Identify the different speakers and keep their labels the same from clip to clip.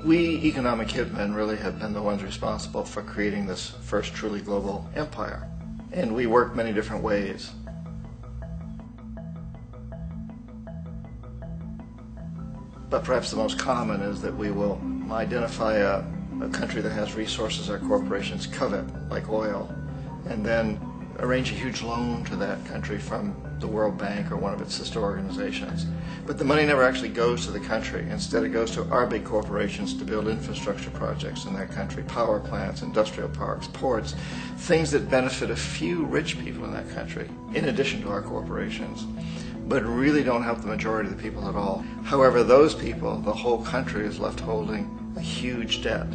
Speaker 1: We economic hitmen really have been the ones responsible for creating this first truly global empire. And we work many different ways. But perhaps the most common is that we will identify a country that has resources our corporations covet, like oil, and then arrange a huge loan to that country from the World Bank or one of its sister organizations. But the money never actually goes to the country. Instead, it goes to our big corporations to build infrastructure projects in that country, power plants, industrial parks, ports, things that benefit a few rich people in that country, in addition to our corporations, but really don't help the majority of the people at all. However, those people, the whole country is left holding a huge debt.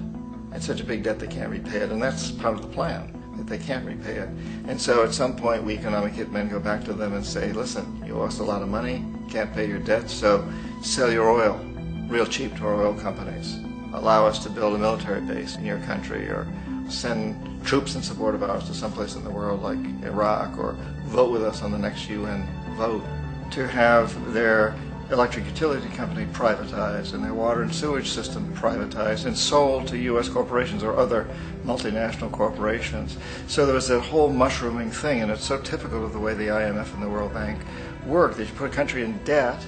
Speaker 1: It's such a big debt they can't repay it, and that's part of the plan, that they can't repay it. And so at some point we economic hitmen go back to them and say, listen, you owe us a lot of money, can't pay your debt, so sell your oil real cheap to our oil companies. Allow us to build a military base in your country, or send troops in support of ours to someplace in the world like Iraq, or vote with us on the next UN vote. To have their electric utility company privatized and their water and sewage system privatized and sold to U.S. corporations or other multinational corporations. So there was that whole mushrooming thing, and it's so typical of the way the IMF and the World Bank work, that you put a country in debt,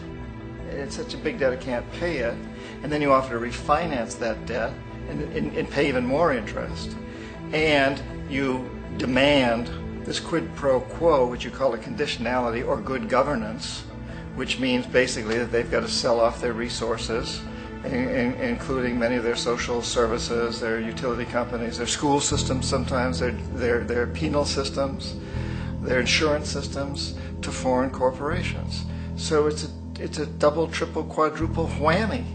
Speaker 1: it's such a big debt it can't pay it, and then you offer to refinance that debt and pay even more interest. And you demand this quid pro quo, which you call a conditionality or good governance, which means basically that they've got to sell off their resources, including many of their social services, their utility companies, their school systems sometimes, their penal systems, their insurance systems, to foreign corporations. So it's a double, triple, quadruple whammy.